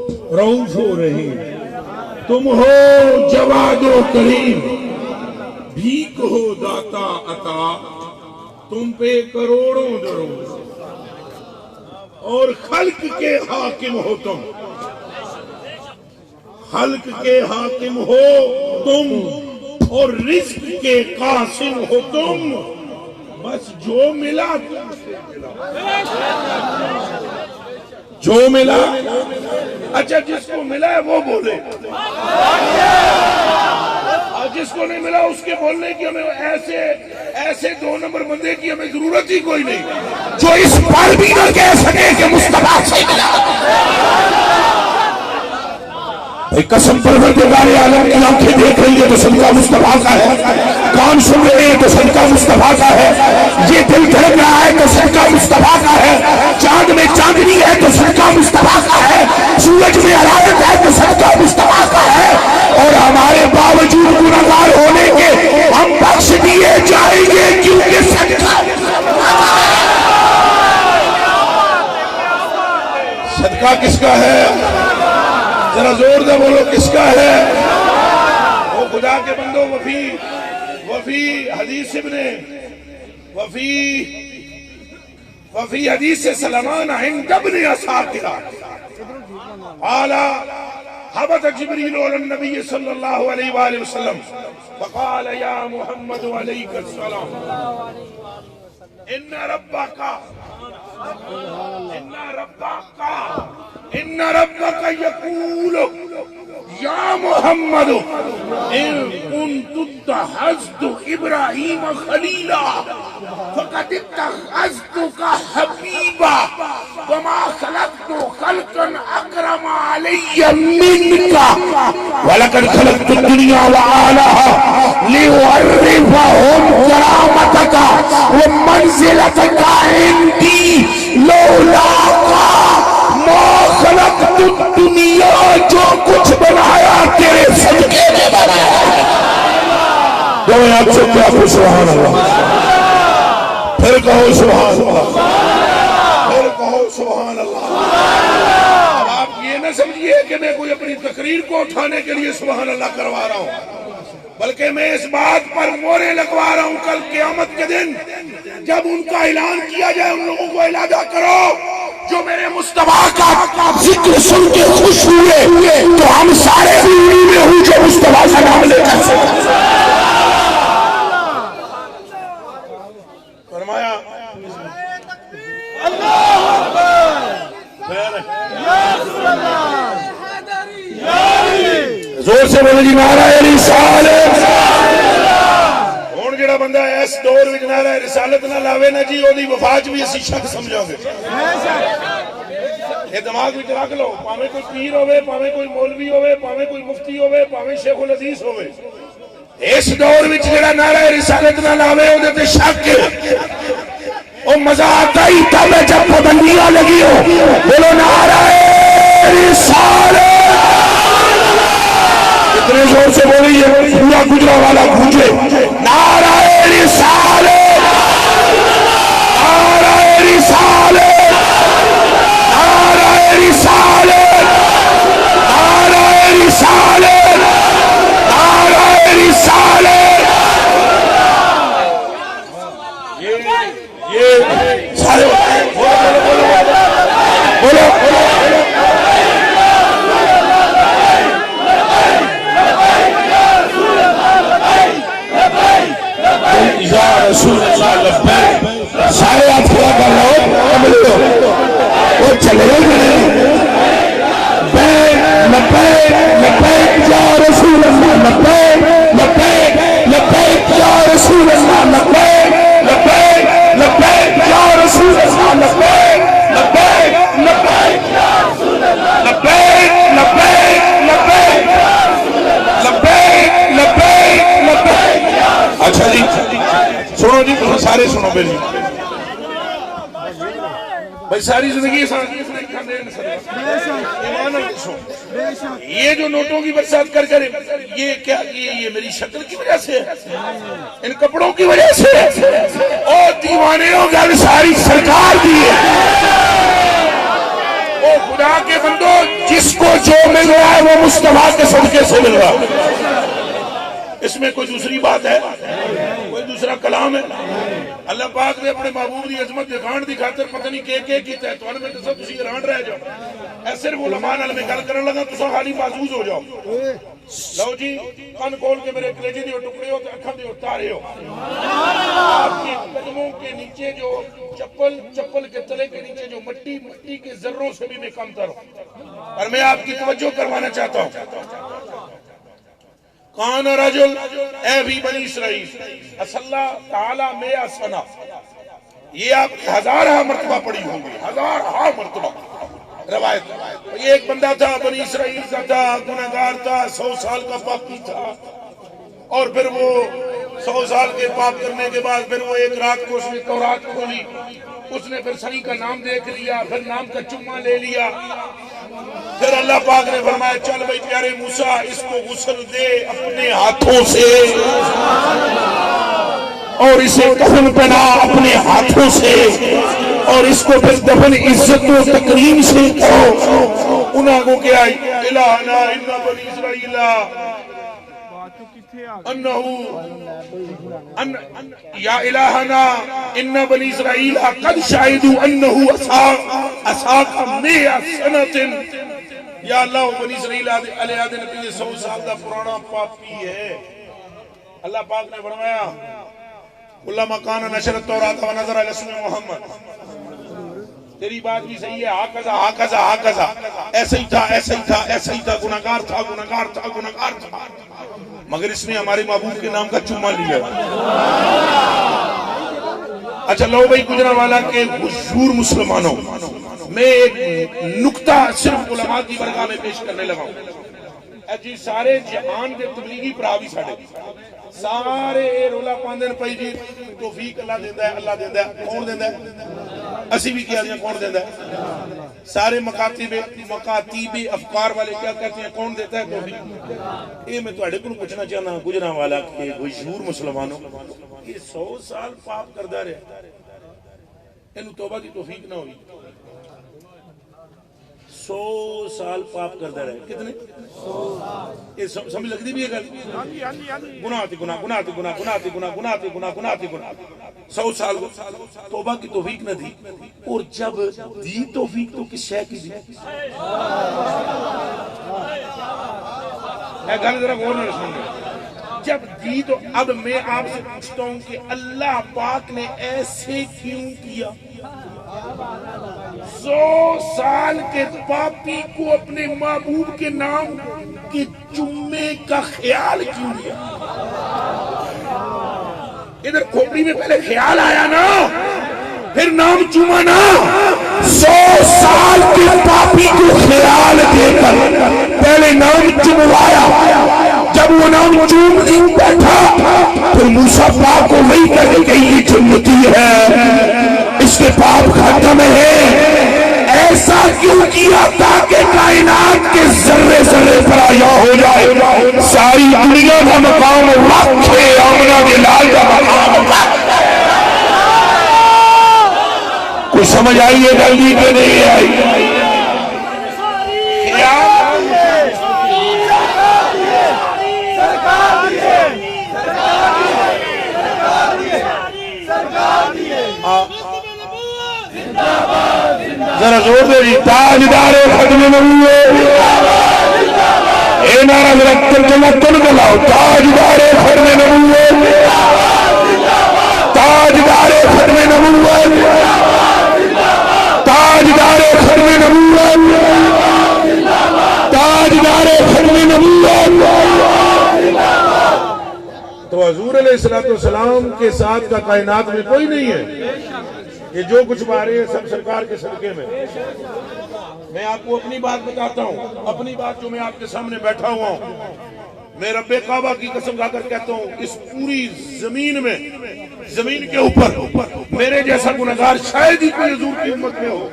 रऊफ रहीम, तुम हो जवादो करीम, भीख हो दाता अता, तुम पे करोड़ों दरूद, और खल्क के हाकिम हो तुम, खल्क के हाकिम हो तुम, और रिज्क के कासिम हो तुम। बस जो मिला जो मिला, अच्छा जिसको मिला है वो बोले, और जिसको नहीं मिला उसके बोलने की हमें ऐसे 2 नंबर बंदे की हमें जरूरत ही कोई नहीं, जो इस पर भी न कह सके कि मुस्तफा से मिला। कसम परवरदिगार आलम की आंखें देख रही है तो सदका मुस्तफा का है, कान सुन रहे हैं तो सदका मुस्तफा का है, ये दिल धड़क रहा है तो सदका मुस्तफा का है, चांद में चांदनी है तो सदका मुस्तफा का है, सूरज में हरारत है तो सदका मुस्तफा का है, और हमारे बावजूद गुनाहगार होने के हम बख्श दिए जाएंगे क्योंकि सदका किसका है? जरा जोर दे बोलो किसका है? वो खुदा के बंदो, वफी हदीस इब्ने वफी हदीस से सलमान हिंद इब्न असाकिरा आला हबत जिब्रील अला नबी सल्लल्लाहु अलैहि वसल्लम फक़ाल या मुहम्मद अलैका सलाम इन्ना रब्बका यकूल या मोहम्मद इन कुन्तु इत्तखज़्तु इब्राहीम खलीला फ़क़द इत्तखज़्तुका हबीबा वमा खलक़्तु खल्क़न अकरम अलय्य मिनका वलक़द खलक़्तु दुनिया व आलाहा लिउअर्रिफहुम करामतका व मंज़िलतका इंदी लौलाका मा खलक़्तु दुनिया। जो कुछ बनाया तेरे सदके में बनाया है। तो आपसे क्या कहो सुभान अल्लाह, फिर कहो सुभान अल्लाह, फिर कहो सुभान अल्लाह। अब आप ये ना समझिए कि मैं कोई अपनी तकरीर को उठाने के लिए सुभान अल्लाह करवा रहा हूँ, बल्कि मैं इस बात पर मोहरें लगवा रहा हूँ कल क़यामत के दिन जब उनका ऐलान किया जाए, उन लोगों को इलादा करो जो मेरे मुस्तफा का जिक्र सुन के खुश हुए, तो हम सारे में हूँ जो मुस्तफा का नाम लेकर फरमाया। जोर से बोले जी नाराए रिसालत। हुण जेड़ा बंदा इस दौर विच नाराए रिसालत ना लावे ना जी, ओदी वफात भी असीं शक समझांगे। ये दिमाग विच रख लो, भावें कोई पीर होवे, भावें कोई मौलवी होवे, भावें कोई मुफ्ती होवे, भावें शेखुल हदीस होवे, इस दौर विच जेड़ा नाराए रिसालत ना लावे ओदे ते शक है। ओ मजा आता ही तब है जब पाबंदियां लगी हो। बोलो नाराए रिसालत। इतने जोर से बोलिए पूरा गुजरावाला गूंजे नाराए रिसालत, नाराए रिसालत, नाराए रिसालत, नाराए रिसालत, नाराए रिसालत। ये सारे बोलो या रसूल अल्लाह लब्बैक। सारे हाथ खड़ा कर लो, वो चले लब्बैक लब्बैक या रसूल अल्लाह, लब्बैक लब्बैक लब्बैक या रसूल अल्लाह, लब्बैक लब्बैक लब्बैक या रसूल अल्लाह, लब्बैक लब्बैक लब्बैक या रसूल अल्लाह, लब्बैक लब्बैक लब्बैक लब्बैक लब्बैक लब्बैक। अच्छा जी सुनो जी, सारे सुनो मेरी भाई, सारी जिंदगी ये जो नोटों की बरसात कर करे, ये क्या ये मेरी शक्ल की वजह से है, इन कपड़ों की वजह से है। और दीवाने गल सारी सरकार दी है, वो खुदा के बंदो, जिसको जो मिल रहा है वो मुस्तफा के सदके से मिल रहा है। इसमें कोई दूसरी बात है, कोई दूसरा कलाम है? अल्लाह पाक ने अपने महबूब की अजमत दिखाने की खातिर पता नहीं के कीता है। तुहानू मैं दसा, तुसीं हैरान रह जाओ। ऐ सिर्फ उलमा नाल मैं गल करन लगा, तुसां खाली महसूस हो जाओ। लो जी, कन खोल के मेरे कलेजे दे टुकड़े हो, अखा दे तारे हो। आपके कदमों के नीचे जो चप्पल के तले के नीचे जो मट्टी के जर्रों से भी मैं कमतर हूं। और मैं आपकी तवज्जो करवाना चाहता हूं। कान रजुल ए भी बनी इसराइल असल्ला ताला मेया सना, ये आप 1000 मर्तबा पढ़ी होंगी, 1000 मर्तबा रवायत। ये एक बंदा था, बनी इसराइल का था, गुनाहगार था, 100 साल का पापी था। और फिर वो 100 साल के पाप करने के बाद फिर वो एक रात को उसने तौरात खोली, उसने फिर सही का नाम देख लिया, फिर नाम का चुम्मा ले लिया। फिर अल्लाह पाक ने फरमाया, चल भाई प्यारे मूसा, इसको गुस्ल दे अपने हाथों से और इसे कफन पहना अपने हाथों से, और इसको फिर दफन इज्जत और तकरीम से करो। उन्होंने क्या इलाहना इन्ना बनी इसराइला या इलाहना इन्ना बनी इसराइल कद शाहिदू अन्नहु असाका मिया सनतिन। या अल्लाह, बनी इसराइल अलैहि नबी 100 साल का पुराना पापी है। अल्लाह पाक ने फरमाया, उल्लामा कान नशर तौरात व नजर अल इसम मोहम्मद। तेरी बात भी सही है, हाकजा ऐसे ही था, गुनाहगार था, मगर इसने हमारे महबूब के नाम का चुम्मा लिया। अच्छा लो भाई, गुजरांवाला के हुजूर मुसलमानों, मैं एक नुक्ता सिर्फ उलमा की बरगाह में पेश करने लगा हूं। जी सारे जहान के तबलीगी भरा भी साडे सारे रोला पांदे पई जी, तौफीक अल्लाह देंदा है, अल्लाह देंदा है। कौन देंदा है? असी भी क्या दिया, कौन देंदा है? सारे मकातीबे अफकार वाले क्या कहते हैं, कौन देता है तौफीक? ये मैं तुहाडे कोल पूछना चाहना, गुजरांवाला के हुजूर मुसलमानों, ये 100 साल पाप करदा रहा, इन्हू तौबा की तौफीक ना हुई। 100 साल पाप करता रहे, कितने? ये समझ लगती भी है गल? गुनाहते गुनाह 100 साल तौबा की तौफीक न दी। और जब दी तौफीक तो किस शय की दी? गल जरा गौर में सुन। जब दी तो अब मैं आपसे पूछता हूं कि अल्लाह पाक ने ऐसे क्यों किया? 100 साल के पापी को अपने महबूब के नाम के चुम्मे का ख्याल क्यों दिया? इधर खोपड़ी में पहले ख्याल आया ना, फिर नाम चूमा ना। 100 साल के पापी को ख्याल देकर पहले नाम चुमवाया। जब वो नाम चूम बैठा, फिर मूसा पाक को वही करके गई, ये चुम्मती है, इसके पाप खत्म है। ऐसा क्यों किया? ताकि कायनात के जर्रे जर्रे पर आया हो जाए, सारी दुनिया का मकाम वक्त है, आमना के लाल का मकाम। कोई समझ आई है जल्दी के नहीं आई? जरा जोर दे जी, ताजदार खत्म नबूवत, ए नारा जरा तुम बुलाओ, ताजदार खत्म नबूवत, ताजदार खत्म नबूवत, ताजदार खत्म नबूवत, ताजदार खत्म नबूवत। तो हुजूर अलैहिस्सलाम के साथ का कायनात में कोई नहीं है। ये जो कुछ बारे हैं सब सरकार के सदके में। मैं आपको अपनी बात बताता हूँ, अपनी बात जो मैं आपके सामने बैठा हुआ हूँ। मैं रब्बे काबा की कसम खाकर कहता हूँ, इस पूरी जमीन में, जमीन के ऊपर मेरे जैसा गुनहगार शायद ही कोई हुजूर की उम्मत में हो,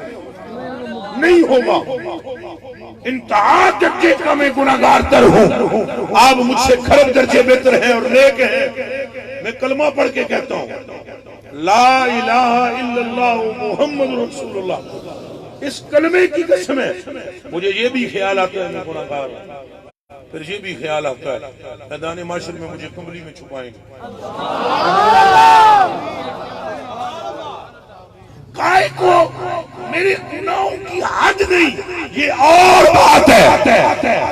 नहीं होगा। इंतहा दर्जे का मैं गुनहगार तर हूँ, आप मुझसे खरब दर्जे बेहतर हैं और नेक हैं। मैं कलमा पढ़ के कहता हूँ, ला इलाहा इल्लल्लाह मुहम्मद रसूलुल्लाह। इस कलमे की कसम है, मुझे ये भी ख्याल आता है मैं गुनाहगार हूं, फिर ये भी ख्याल आता है मैदान माशर में मुझे कंबली में छुपाएंगे। काय को मेरे गुनाहों की हद नहीं, ये और बात है,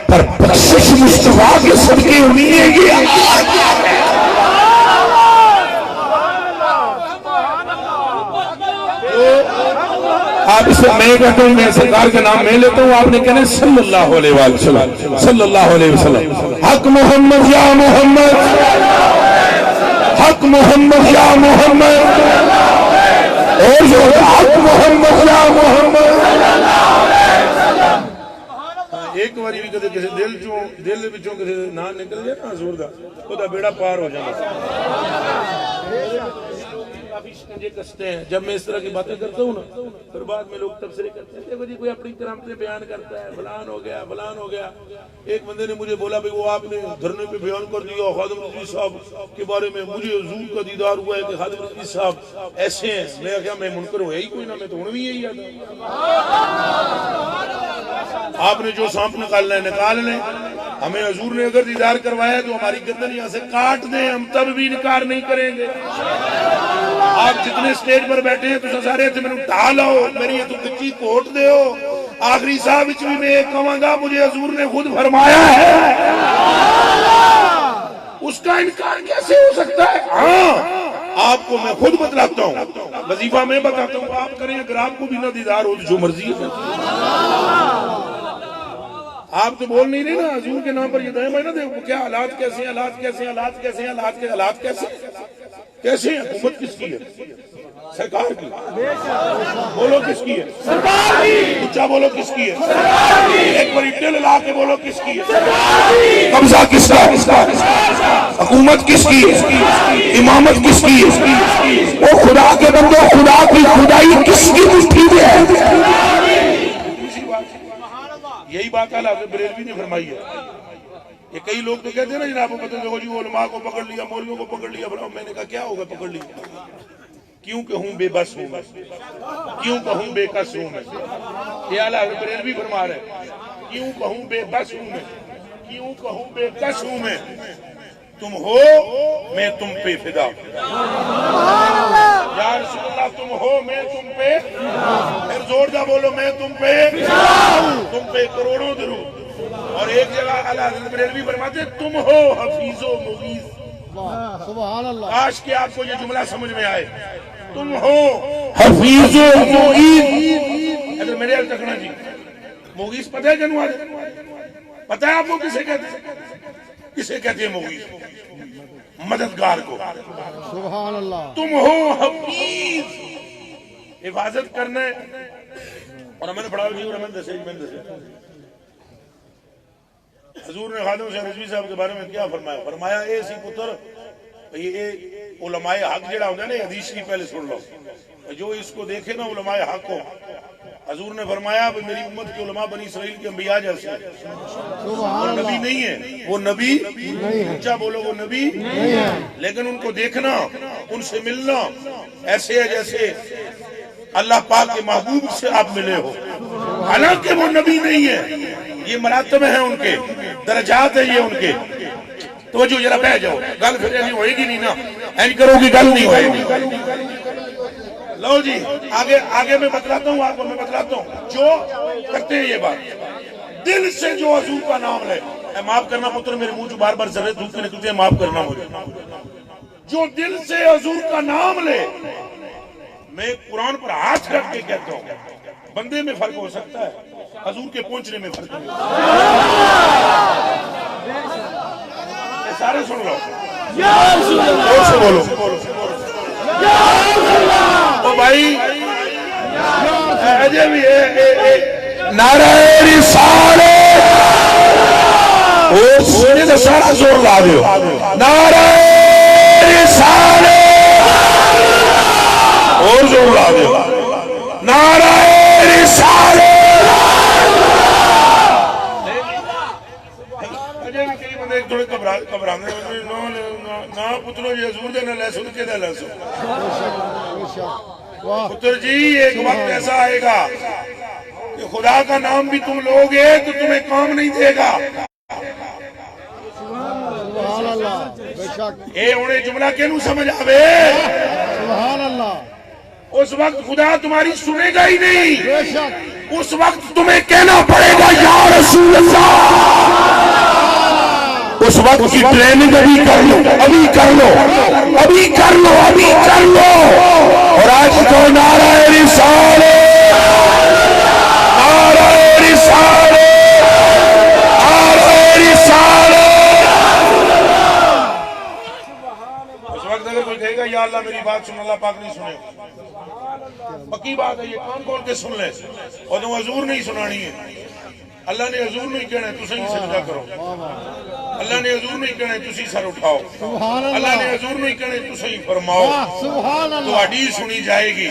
पर बख्शिश मुस्तफा के सदके हुई है, ये और बात है। आप इसे मैं कहता हूं, मैं सरकार के नाम में लेता हूं, आपने कहना सल्लल्लाहु अलैहि वसल्लम, सल्लल्लाहु अलैहि वसल्लम। हक मोहम्मद या मोहम्मद, हक मोहम्मद या मोहम्मद, और जो हक मोहम्मद या मोहम्मद। एक बार भी कदे किसी दिल विचों किसी ना निकल जाए ना हजूर दा, ओदा बेड़ा पार हो जाना। काफी शिकंजे कसते हैं जब मैं इस तरह की बातें करता हूँ ना, फिर बाद में लोग तबसरे करते हैं, देखो जी कोई अपनी करामतें बयान करता है, फलान हो गया फलान हो गया। एक बंदे ने मुझे बोला भाई वो आपने धरने पे बयान कर दिया खादिम रज़वी साहब के बारे में, मुझे हुजूर का दीदार हुआ है कि खादिम रज़वी साहब ऐसे हैं। मैं क्या मैं मुनकर हुआ ही कोई ना, मैं तो हूं भी यही आता। आपने जो सांप निकालना है निकाल लें, हमें हुजूर ने अगर दीदार करवाया तो हमारी गर्दन यहाँ से काट दें, हम तब भी इनकार नहीं करेंगे। आप जितने स्टेज पर बैठे हैं तो सारे थे मैंने उठा लो, मेरी तो कच्ची कोट दे हो। आखिरी साहब भी मैं कहूंगा मुझे हुजूर ने खुद फरमाया है, उसका इनकार कैसे हो सकता है। हाँ आपको मैं खुद बतलाता हूँ, वजीफा में बताता हूँ, आप करें अगर आपको भी ना दीदार हो तो जो मर्जी है। आप तो बोल नहीं रहे ना हुजूर के नाम पर ये दया ना, देखो क्या हालात कैसे, हालात कैसे, हालात कैसे, हालात के हालात कैसे कैसे। हुकूमत किसकी है? सरकार की। बोलो किसकी है? सरकार की। ऊंचा बोलो किसकी है? सरकार की। एक बार दिल ला के बोलो किसकी है? सरकार की। कब्जा किसका? हुकूमत किसकी है? इमामत किसकी है? वो खुदा के बंदो, खुदा की खुदाई किसकी मुट्ठी में है? यही बात अल्लाह बरेलवी ने फरमाई है। ये कई लोग तो कहते हैं ना जनाब पता देखो जी उलमा को पकड़ लिया, मौलवियों को पकड़ लिया। मैंने कहा क्या होगा पकड़ लिया, क्यों कहूं बेबस हूं मैं, क्यों कहूं बेकस हूं मैं। ये अल्लाह बरेलवी फरमा रहे, क्यों कहूं बेबस हूं मैं, क्यों कहूं बेकस हूं मैं। तुम हो मैं तुम पे फिदा, या रसूलुल्लाह तुम हो मैं तुम पे, फिर जोरदार बोलो मैं तुम पे, तुम पे करोड़ों दरूद। और एक जगह अल्लाह बरेलवी फरमाते तुम हो हफीजो मुगीज। सुभान अल्लाह, काश के आपको ये जुमला समझ में आए, तुम हो हफीजो मुगीज। अगर मेरे हाल तकना जी मुगीज पता है क्या? पता है आपको किसे कहते हैं? किसे कहते हैं मुगीज? मददगार को। सुभान अल्लाह। तुम हो हफीज, हिफाजत करने। और मैंने पढ़ा नहीं, और मैंने दसे हुजूर ने खादिम रज़वी साहब के बारे में क्या फरमाया? फरमाया ए सी पुत्र, ये उलमाए हक जेड़ा होता है ना, हदीस की पहले सुन लो, जो इसको देखे ना उलमाए हक को, हुजूर ने फरमाया मेरी उम्मत के उलमा बनी इसराइल के अंबिया जैसे, वो नबी नहीं है, वो नबी ऊंचा बोलो वो नबी नहीं है, लेकिन उनको देखना, उनसे मिलना ऐसे है जैसे अल्लाह पाक के महबूब से आप मिले हो। हालांकि वो नबी नहीं है, ये मरातब है उनके, दर्जात है ये उनके। तो जो जरा बह जाओ, गल फिर ऐसी होएगी नहीं ना, ऐसी करोगी गल नहीं होएगी। लो जी आगे आगे मैं बतलाता हूँ आपको, मैं बतलाता हूँ जो करते हैं ये बात, दिल से जो हुजूर का नाम ले, माफ करना पुत्र मेरे मुंह से बार बार जर्रे धूप के निकलते हैं, माफ करना मुझे। जो दिल से हुजूर का नाम ले, मैं कुरान पर हाथ रख के कहता हूँ, बंदे में फर्क हो सकता है, हुजूर के पहुंचने में फर्क नहीं। सारे सुन लो, से बोलो ओ भाई, अजय भी नारे रिसालत, ओ सुने तो सारा जोर ला दो, नारे रिसालत, और जोर ला दो, नारे रिसालत। थोड़े घबराने ना पुत्रो जी हजूर दे ना लहसुन के दे लहसुन। पुत्र जी एक वक्त ऐसा आएगा कि खुदा का नाम भी तुम लोगे तो तुम्हें काम नहीं देगा। ये उन्हें जुमला केनू समझ आवे? उस वक्त खुदा तुम्हारी सुनेगा ही नहीं। उस वक्त तुम्हें कहना पड़ेगा या रसूल अल्लाह। उस वक्त की ट्रेनिंग अभी कर लो, अभी कर लो, अभी कर लो, अभी कर लो। और आज तो नारा रिसाले, नारा रिसाले, नारा रिसाले। उस वक्त अगर कोई कहेगा या अल्लाह मेरी बात सुन, अल्लाह पाक नहीं सुने, पक्की बात है, ये कान खोल के सुन ले। और तुम हजूर नहीं सुनानी है। अल्लाह ने हजूर नहीं कहना है तुसी सजदा करो। अल्लाह ने हजूर नहीं कहना है तुसी सर उठाओ। अल्लाह ने हजूर नहीं कहना है तुसी फरमाओ। तुहाडी सुनी जाएगी,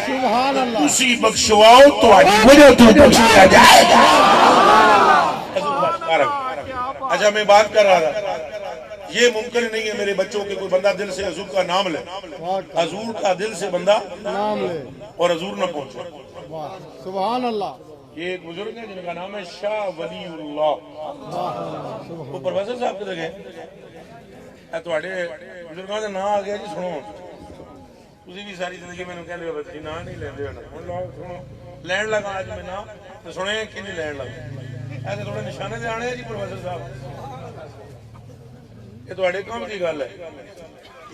तुसी बख्शवाओ, तुहाडी वजह तो बख्शिया जाएगा। अच्छा, मैं बात कर रहा था, ये मुमकिन नहीं है मेरे बच्चों के कोई बंदा दिल से हजूर का नाम ले, हजूर का दिल से बंदा नाम ले और हजूर न पहुंचे। सुभान अल्लाह। ये एक बुजुर्ग है जिनका नाम है शाह वलीउल्लाह। वो प्रोफेसर साहब किधर गए? थोड़े बुजुर्गों का नाम आ गया जी, सुनो। तुसी भी सारी जिंदगी मैंने कहते हो बच्ची ना नहीं लेंदे हो ना, हुण लो सुनो। लैंड लगा आज मैं ना तो सुने कि नहीं लैंड लगा। ऐसे थोड़े निशाने से आने जी प्रोफेसर साहब। ये थोड़े काम की गल है।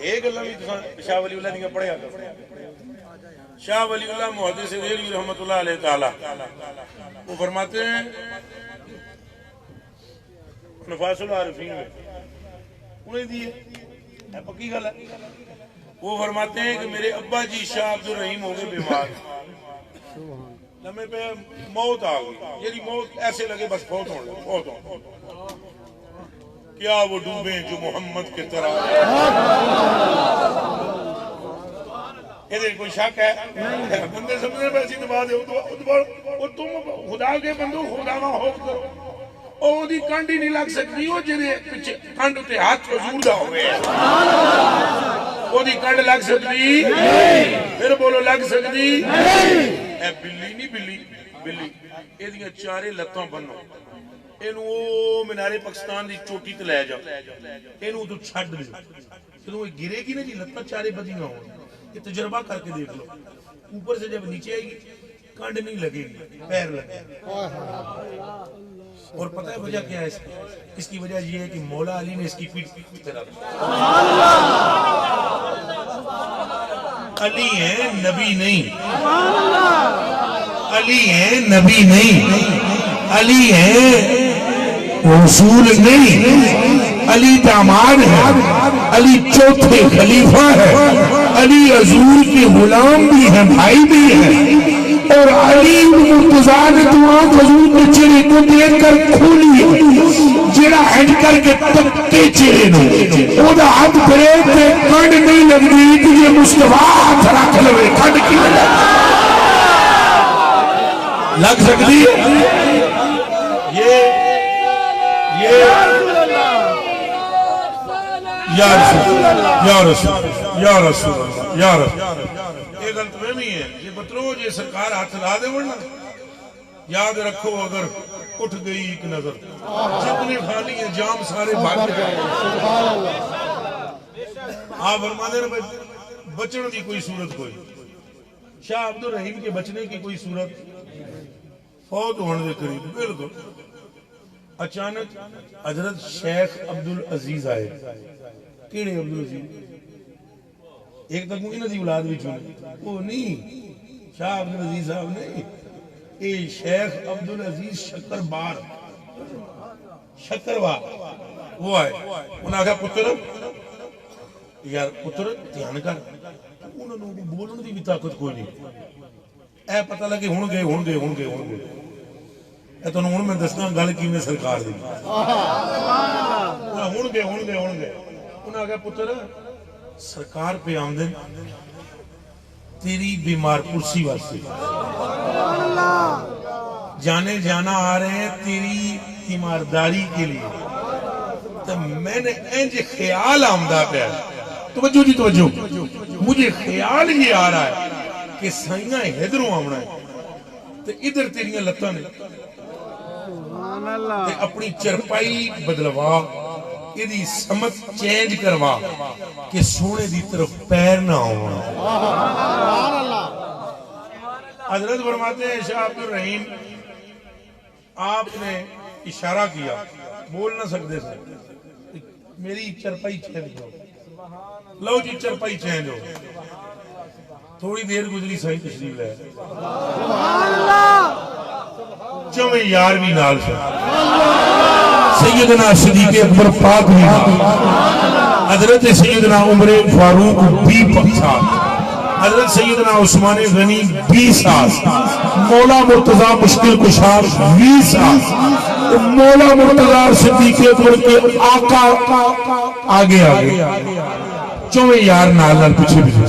ये गल्लां भी तुसां शाह वलीउल्लाह दी पढ़िया करो। शाह वलीउल्लाह मुहद्दिस देहलवी रहमतुल्लाह अलैह ताला वो फरमाते हैं नफासुल आरिफीन में, उन्हें दी है पक्की गल है। वो फरमाते हैं कि मेरे अब्बा जी शाह अब्दुल रहीम हो गए बीमार, लम्हे पे मौत आ गई। यदि मौत ऐसे लगे बस फौत होने, फौत हो। क्या वो डूबे जो मोहम्मद की तरह। ये कोई शक है? बंदे समझने पे ऐसी बात है। तुम खुदा के बंदो खुदा ना हो करो, ओदी कंड ही नहीं लग सकती। वो जिहदे पिछे कंड ते हाथ हजूर दा होवे, ओदी कंड लग सकती नहीं। फिर बोलो लग सकती नहीं। ए बिल्ली नहीं, बिल्ली बिल्ली एदियां चारे लत्तां बन्नो, इनू मीनारे पाकिस्तान की चोटी ते लै जाओ, इनू तू छड्ड दे, जदों गिरेगी ना जी लत्तां चारे बदियां हो। ये तजुर्बा करके देख लो, ऊपर से जब नीचे आएगी कंड नहीं लगेगी, पैर लगेगा। और पता है वजह क्या है इसकी? इसकी वजह यह है कि मौला अली ने इसकी पीठ अली है नबी नहीं, अली है नबी नहीं, अली है रसूल नहीं, अली दामाद है, अली चौथे खलीफा है, अली हजूर के गुलाम भी है, भाई भी है। और अली मुर्तजा ने दुआ हजूर के चेहरे को देखकर खोली, जेड़ा हैड करके तक्के चेहरे नु ओदा हाथ फिरे ते कंड नहीं लगदी कि ये मुस्तफा हाथ रख लवे, कंड की लग सकती है। ये या रसूल या रसूल या रसूल या रसूल, ये गलत फहमी है। ये बतरो ये सरकार हाथ ला दे वरना याद रखो अगर उठ गई एक नजर, जितने खाली है जाम सारे भाग जाए। आप फरमाते हैं बचने की कोई सूरत, कोई शाह अब्दुल रहीम के बचने की कोई सूरत, फौत होने के करीब बिल्कुल अचानक हजरत शेख अब्दुल अजीज आए। केड़े अब्दुल अजीज? एक तक इन्हां दी औलाद विच वो नहीं, शाह अब्दुल अजीज साहब नहीं, ये शेख अब्दुल अजीज शक्करबार, शक्करबार वो आए। उन्हें आखा पुत्र यार पुत्र ध्यान कर, उन्होंने बोलने की भी ताकत कोई नहीं। ए पता लगे हुण गए हुण गए हुण गए हुण गए। तुहानूं हुण मैं दसना गल किवें सरकार दी। हुण गए हुण गए हुण गए। उन्हें आखा पुत्र सरकार पे आमदन तेरी बीमार कुर्सी वास्ते, जाने जाना आ रहे हैं तेरी ईमानदारी के लिए। तो मैंने इंज ख्याल आमदा पे, तवज्जो जी तवज्जो, मुझे ख्याल ये आ रहा है कि साइयां इधरों आना है ते इधर तेरियां लत्तां ने ते अपनी चरपाई बदलवा, इहदी समझ चेंज करवा कि सोने दी तरफ पैर ना आवन। हजरत फरमाते हैं शाह अब्दुल रहीम, आपने इशारा किया, बोल ना सकते थे, मेरी चरपाई चेंज करो। लो जी चरपाई चेंज हो। थोड़ी देर गुजरी, सही तशरीफ ले चौवे यार भी नाल से, सैयदना सिद्दीक़ अकबर पाक भी, हजरत सैयदना उमर फारूक 20 साल, हजरत सैयदना उस्मान गनी 20 साल, मौला मुर्तजा मुश्किल कुशा 20 साल, मौला मुर्तजा सिद्दीक़ अकबर के आका आगे आगे चौवे यार नाल नाल पीछे पीछे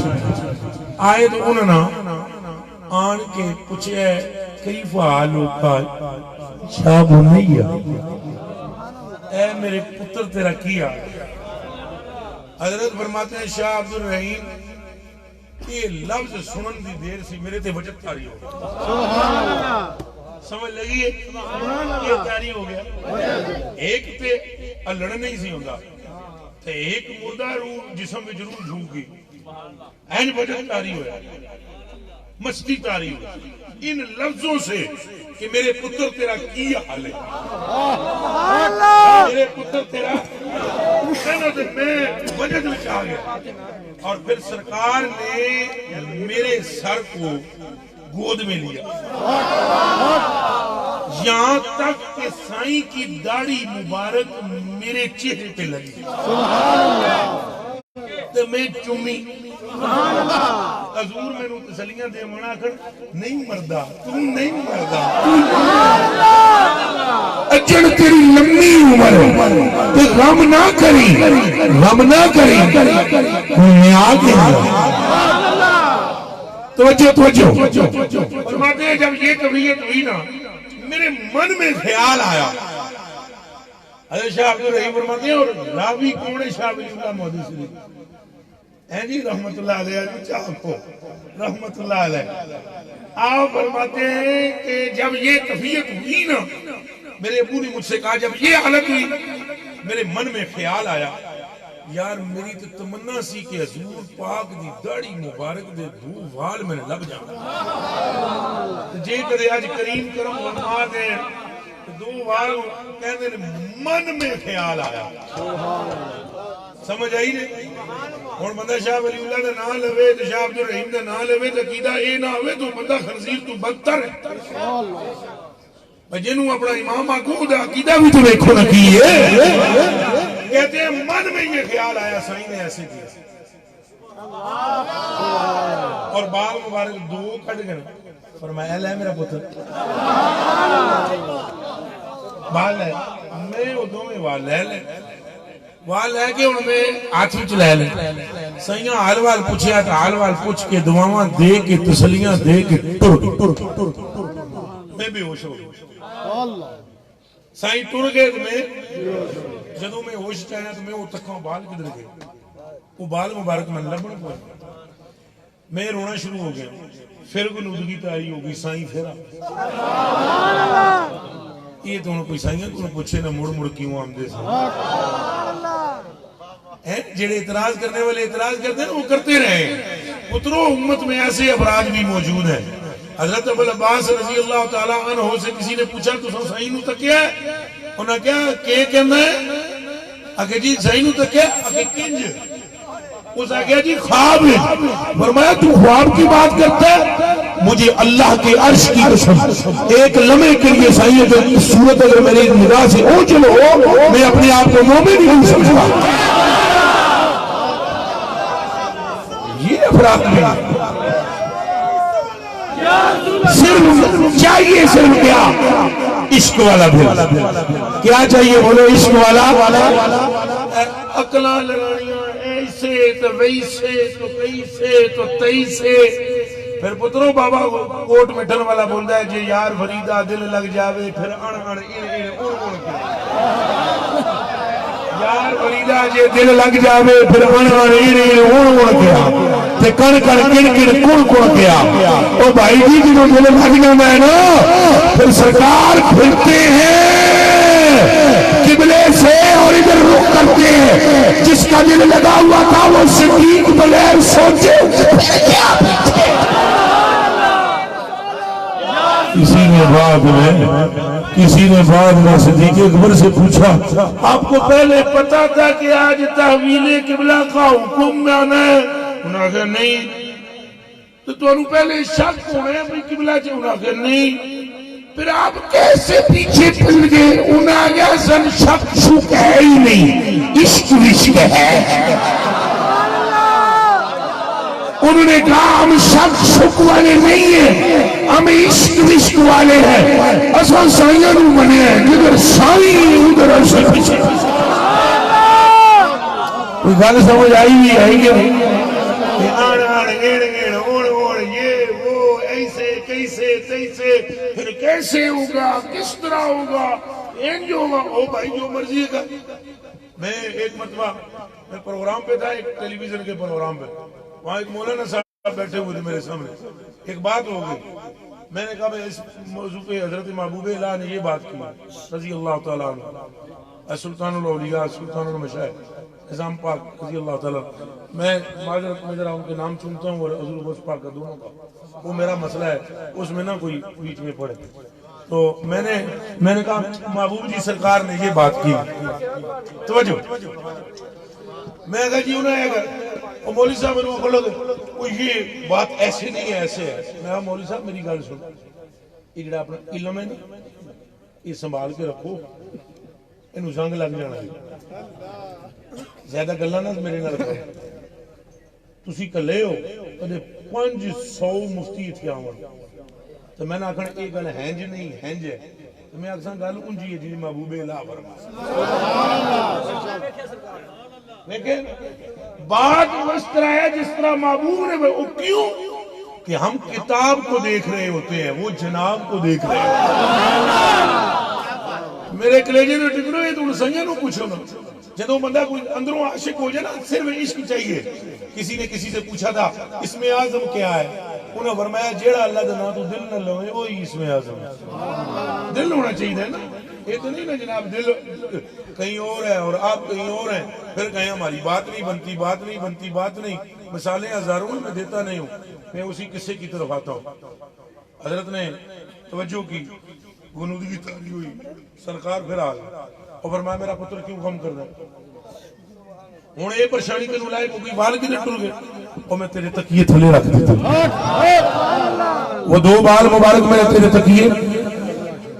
आए। तो उन्होंने आन के पूछे कई फाल शाह बुनैया, ऐ मेरे पुत्र तेरा की हाल। हजरत फरमाते हैं शाह अब्दुल रहीम, ये लफ्ज सुनन दी देर से मेरे ते वजह तारी हो गई। समझ लगी है? ये तारी हो गया। एक ते लड़न नहीं सी होता, एक मुर्दा रूह जिसम में जरूर झूक गई, एन वजह तारी हो, मस्ती तारी हो इन लफ्जों से कि मेरे पुत्र तेरा की हाल है, मेरे पुत्र तेरा मैं वजह में आ गया। और फिर सरकार ने मेरे सर को गोद में लिया, यहां तक कि साईं की दाढ़ी मुबारक मेरे चेहरे पे लगी तो मैं चुमी। हजूर मैनू तसलियां दे मना कर, नहीं मरदा तू, नहीं मरदा अजन तेरी लंबी उम्र ते गम ना करी, गम ना करी, मैं आ गया। तवज्जो तवज्जो। जब ये कवियत हुई ना, मेरे मन में ख्याल आया, अरे शाह अब्दुल रहीम फरमाते हैं, और रावी कौन है? शाह वलीउल्लाह मौदूद शरीफ है जी रहमतुल्लाह अलैह, रहमतुल्लाह अलैह। आप फरमाते हैं कि जब ये कैफियत हुई ना, मेरे अबू ने मुझसे कहा, जब ये हालत हुई मेरे मन में ख्याल आया, यार मेरी तो तमन्ना सी कि हजूर पाक दी दाढ़ी मुबारक दे दो वाल मैंने लग जाना, जे कदे अज करीम करम फरमा दे दो वाल कहते मन में ख्याल आया। समझ आई ने? हुण बंदा शाह वलीउल्लाह दा नाम लवे ते शाह अब्दुल रहीम दा नाम लवे ते अकीदा ए ना होवे तो बंदा खंजीर तो बदतर है। जिन्हों अपना इमाम आखो उहदा अकीदा भी तो देखो ना की है। कहते हैं मन में ये ख्याल आया, साईं ने ऐसे किया और बाल मुबारक दो कट गए, फरमाया ले मेरा पुत्र बाल है, मैं वो दोवें वाल ले ले, वाल लैके हूं मैं हाथ विच लै ले। साईं हाल वाल पूछया तो हाल वाल पूछ के दुआवां दे के तसलियां दे के टुर मैं बेहोश हो गया। साईं टुर गए तो मैं जदों मैं होश च आया तो मैं वो तक्का बाल किधर गए, वो बाल मुबारक मैं लभण पए, मैं रोना शुरू हो गया। फिर गुलूदगी तारी हो गई, साईं फेरा ये तो कोई साइयां को पूछे ना मुड़ मुड़ क्यों आमदे जेड़े इतराज करने वाले इतराज करते हैं वो करते रहे। पुत्रों उम्मत में ऐसे अफराज भी मौजूद है। हजरत अबुल अब्बास रजी अल्लाह तआला अन्हु से किसी ने पूछा तुसां साईं नूं तकिया है? उन्हें क्या के कहंदा है? आगे जी साईं नूं तकिया, आगे किंज? उस आगे जी ख्वाब है। फरमाया तू ख्वाब की बात करता है? मुझे अल्लाह के अर्श की कसम एक लम्हे के लिए साईं की सूरत अगर मेरी निगाह से हो चलो मैं अपने आप को मोमिन नहीं समझता। ये अफराद में सिर्फ चाहिए, सिर्फ क्या? इश्क वाला भी क्या चाहिए? बोलो इश्क वाला। अकला लगानियां ऐसे तो वैसे तो कैसे तो तैसे। फिर पुत्रों बाबा कोट मिठन वाला बोलता है जे यार फरीदा दिल लग जावे फिर अण अण इन इन उण उण के। यार फरीदा जे दिल लग जावे फिर अण अण इन इन उण उण के। ते कण कण किण किण कुण कुण गया। ओ भाई जी जो दिल लग जाता है ना फिर सरकार फिरते हैं किबले से और इधर रुख करते हैं। जिसका दिल लगा हुआ था वो सिद्दीक बगैर सोचे क्या पीछे। किसी ने बाद में सिद्दीक अकबर से पूछा आपको पहले पता था कि आज तहवीले किबला का हुक्म आना है? उन्होंने कहा नहीं। तो तुम पहले शक होना है भाई किबला च? उन्होंने कहा नहीं। फिर आप कैसे पीछे फिर गए? उन्हें गया सन शक शुक है ही नहीं, इश्क विश्क है। उन्होंने कहा हम शक शुक वाले नहीं है, हम इश्क विश्क वाले हैं। असल साइया बने हैं जिधर साई उधर असल पीछे। कोई गल समझ आई भी है कि नहीं? ये वो ऐसे कैसे तैसे फिर कैसे होगा, किस तरह होगा, इंज होगा। ओ भाई जो मर्जी का। मैं एक मरतबा मैं प्रोग्राम पे था, एक टेलीविजन के प्रोग्राम पे, वहां एक मौलाना साहब बैठे हुए थे मेरे सामने। एक बात हो गई, मैंने कहा भाई इस मौजू पे हजरत महबूब इलाह ने ये बात की रजी अल्लाह तआला अन्हु, सुल्तानुल औलिया सुल्तानुल मशाइख निजाम पाक रजी अल्लाह तआला। मैं माजरत में जरा उनके नाम चुनता हूँ और हजूर गौस पाक का दोनों का, वो मेरा मसला है, उसमें ना कोई बीच में पड़े। तो मैंने कहा महबूब जी सरकार ने ये बात की, तवज्जो। मैं कहा जी उन्हें मौलवी साहब बोलो ये बात ऐसे नहीं है, ऐसे है। मैं मौलवी साहब मेरी गल सुन, ये जो अपना इलम है ना ये संभाल के रखो, इनू जंग लग जाना है। ज्यादा गल्लां ना मेरे नाल करो। तुसी कले हो कदे 500 मुफ्ती इत्थे आवन तो मैंने आखना ये गल हैंज नहीं हैंज है, तो मैं आखसा गल उंजी है जी महबूब इलाह फरमा। लेकिन बात उस तरह है जिस तरह महबूब ने, वो क्यों कि हम किताब को देख रहे होते हैं, वो जनाब को देख रहे होते हैं। मेरे कलेजे ने टिकड़ो ये तुम संजय को पूछो ना, जो बंदा कोई अंदरों आशिक हो जाए ना, सिर्फ इश्क चाहिए। किसी ने किसी से पूछा था इसमें आजम क्या है, उन्हें फरमाया जेड़ा अल्लाह का नाम तू दिल न लवे वो ही इसमें आजम है। दिल होना चाहिए ना, ये तो नहीं ना जनाब दिल कहीं और है और आप कहीं और हैं, फिर कहीं हमारी बात नहीं बनती, बात नहीं बनती, बात नहीं। मिसालें हजारों में मैं देता नहीं हूँ, मैं उसी किस्से की तरफ आता हूँ। हजरत ने तवज्जो की, गुनूदगी तारी हुई, सरकार फिर आ गई और फरमाया मेरा पुत्र क्यों गम कर रहा है? हुण ये परेशानी तेन लाए कोई बाल किधर टुल गए, और मैं तेरे तकिए थले रख दिते, वो 2 बाल मुबारक मैंने तेरे तकिए।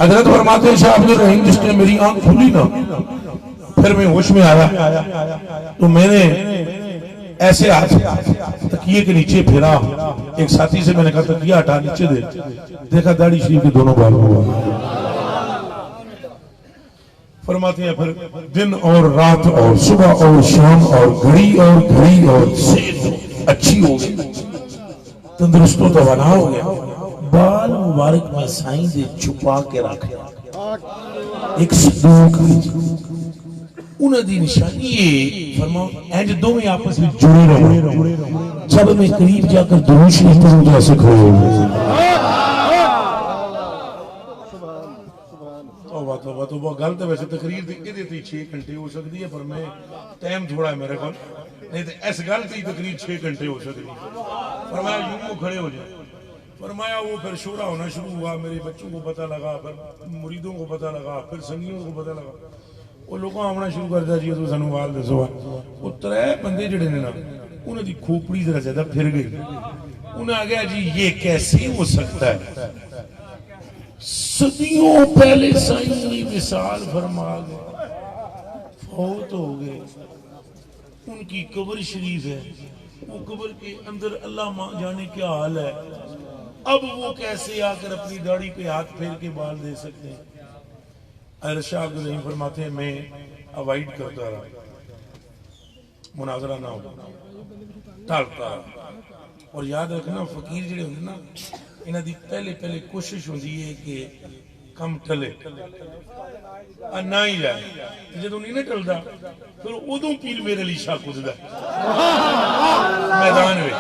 हजरत फरमाते शाह अब्दुल रहीम जिसने मेरी आंख खुली ना, फिर मैं होश में आया तो मैंने ऐसे हाथ तकिए के नीचे फिरा। एक साथी से मैंने कहा तकिया हटा नीचे दे, देखा दाढ़ी शरीफ के दोनों बाल मुबारक। फरमाते हैं फिर दिन और रात और सुबह और शाम और घड़ी और सेहत अच्छी हो गई, तंदुरुस्त तो बना हो गया। बाल मुबारक में साईं दे छुपा के रखे एक संदूक उन्हें दी निशानी ये फरमाओ इंज दोवें आपस में जुड़े रहो। जब मैं करीब जाकर दुरूद शरीफ पढ़ूं तो ऐसे खड़े हो तो वो गलत है। वैसे तकरीर ये 6 घंटे हो सकती है, पर मैं टाइम थोड़ा है मेरे को, नहीं तो इस गल की तकरीर 6 घंटे हो सकती है। फरमाया यूं को खड़े हो जाए। फरमाया वो फिर शोरा होना शुरू हुआ, मेरे बच्चों को पता लगा, फिर मुरीदों को पता लगा, फिर संगियों को पता लगा, वो लोग आना शुरू कर दिया जी तो सानू वाल दसो। वो 3 बंदे जड़े ने ना उन्हों की खोपड़ी जरा ज्यादा फिर गई। उन्हें आ गया जी ये कैसे हो सकता है, सदियों पहले साईं विसाल फरमा गए, फौत हो गए, उनकी कब्र शरीफ है, वो कब्र के अंदर अल्लाह मां जाने क्या हाल है। अब वो कैसे आकर अपनी दाढ़ी पे हाथ फेर के बाल दे सकते हैं? शाह अब्दुल रहीम फरमाते हैं मैं अवॉइड करता रहा, मुनाजरा ना हो, टालता रहा। और याद रखना फकीर जिहड़े होंदे ना, इन्हां दी पहले कोशिश होंदी है कि कम टले ना ही जाए, जो नहीं ना टलता फिर उदों पीर मेरे लिए शाह कुददा मैदान में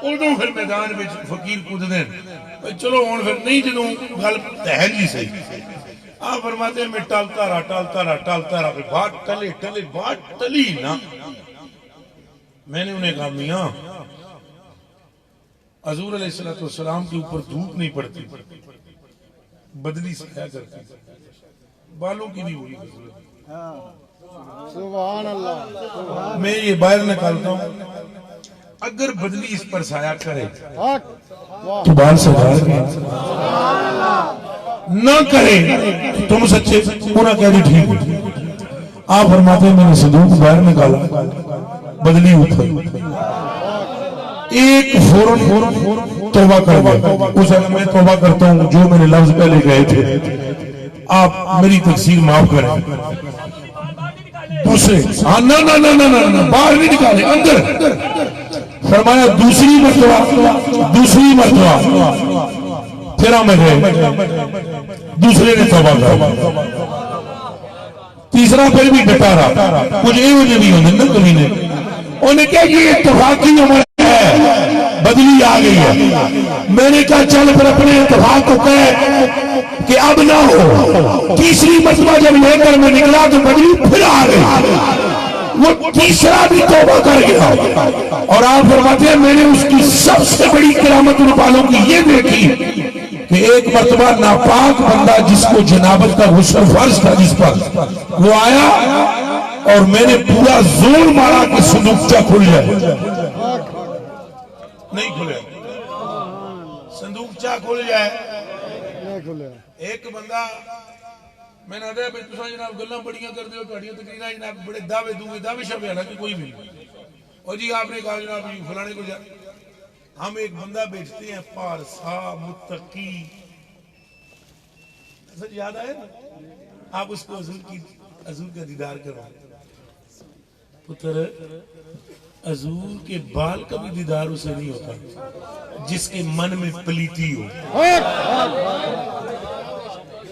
उदों फिर मैदान में फकीर कूदते हैं। चलो हुण फिर नहीं जो गल है जी सही आ फरमाते मैं टलता रहा बात टले बात टली ना। मैंने उन्हें कहा मियां हजूर अलैहिस्सलाम के ऊपर धूप नहीं पड़ती, बदली छाया करती, बालों की नहीं हुई। सुभान अल्लाह। मैं ये बाहर निकालता हूँ, अगर बदली इस पर छाया करे तो बाल सजा न करे तुम सच्चे पूरा कह दी ठीक है। आप फरमाते मैंने संदूक बाहर निकाला, बदली ऊपर, एक फौरन तौबा कर गया। उस वक्त मैं तौबा करता हूं जो मैंने लफ्ज पहले कहे थे, आप मेरी तकसीर माफ करें। दूसरे ना ना ना ना ना बाहर नहीं निकाले, अंदर। फरमाया दूसरी मरतबा फिर मैं गए, दूसरे ने तौबा कर, तीसरा फिर भी डटा रहा। कुछ ये भी होने ना कभी ने उन्हें क्या ये इत्तेफाकी उम्र है, बदली आ गई है। मैंने कहा चल फिर अपने इत्तेफाक को कह कि अब ना हो। तीसरी मरतबा जब लेकर मैं निकला तो बदली फिर आ गई, वो तीसरा भी तौबा कर गया। और आप फरमाते हैं मैंने उसकी सबसे बड़ी करामत उन वालों की ये देखी कि एक मरतबा नापाक बंदा जिसको जनाबत का गुस्सा फर्ज था जिस पर, वो आया और मैंने पूरा जोर मारा कि संदूकचा खुल जाए, नहीं खुले। संदूकचा खुल जाए, नहीं खुले। एक बंदा मैंने आदे भाई तुम जनाब गल्लां बड़ियां कर दो, तकरीर जनाब बड़े दावे दूंगे, दावे शब्द है ना कि कोई भी। और जी आपने कहा जनाब जी फलाने को हम एक बंदा बेचते हैं पारसा मुत्तकी, याद आया ना, आप उसको हजूर का दीदार करो। पुत्र हजूर के बाल का भी दीदार उसे नहीं होता जिसके मन में पलीती हो।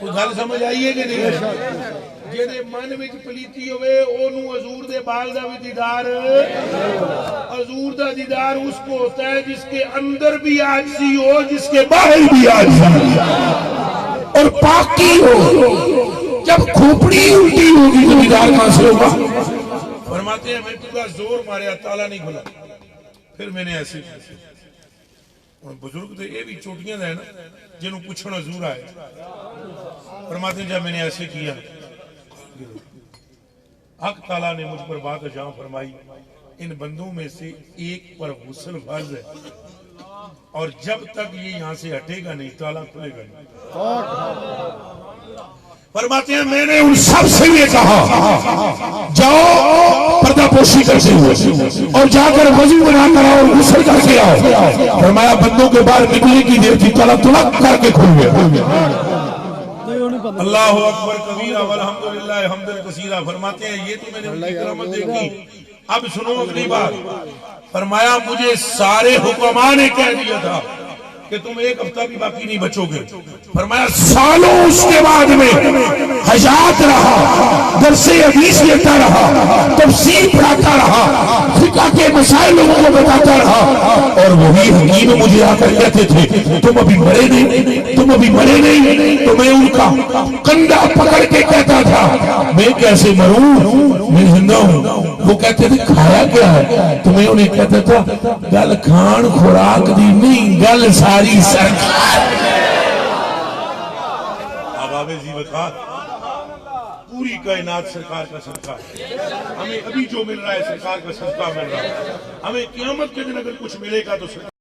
कोई गल समझ आई है कि नहीं? जेदे मन में पलीती होवे ओनू हजूर दे बाल दा भी दीदार, हजूर दा दीदार उसको होता है जिसके अंदर भी आजिज़ी हो, जिसके बाहर भी आजिज़ी और पाकी हो। जब खोपड़ी उल्टी होगी तो दीदार कहां से होगा? फरमाते हैं मैं पूरा जोर मारे ताला नहीं खुला, फिर मैंने ऐसे बुजुर्ग थे ये भी चोटियां है ना जिन्होंने पूछना हजूर आए। फरमाते जब मैंने ऐसे किया हक ताला ने मुझ पर बात जहां फरमाई, इन बंदों में से एक पर गुस्ल फर्ज है और जब तक ये यहाँ से हटेगा नहीं ताला खुलेगा नहीं। फरमाते हैं मैंने उन सब से ये कहा जाओ पर्दा पोशी करते हुए और जाकर वजू बनाकर आओ और गुस्ल करके आओ। फरमाया बंदों के बाहर निकलने की देर थी, ताला तुलक करके खुल गया। अल्लाह अकबर कबीरा वल्हम्दुलिल्लाह हम्दन कसीरा। फरमाते हैं ये तो मैंने उनकी करामत देखी। अब सुनो अगली बात। फरमाया मुझे सारे हुक्मा ने कह दिया था कि तुम एक हफ्ता भी बाकी नहीं बचोगे। फरमाया सालों उसके बाद में हयात रहा, दरसे हदीस लेता रहा, तफसीर पढ़ाता रहा, फिक़ह के मसाइल लोगों को बताता रहा। और वही हकीम मुझे आकर कहते थे तुम अभी मरे नहीं, तुम अभी मरे नहीं। तो मैं उनका कंधा पकड़ के कहता था मैं कैसे मरूं, मैं जिंदा हूं। वो कहते थे खाया क्या है, तो मैं उन्हें कहता था गल खान खुराक दी नहीं, गल सारी सरकार। पूरी कायनात सरकार का सदका है। हमें अभी जो मिल रहा है सरकार का सदका मिल रहा है। हमें क़यामत के दिन अगर कुछ मिलेगा तो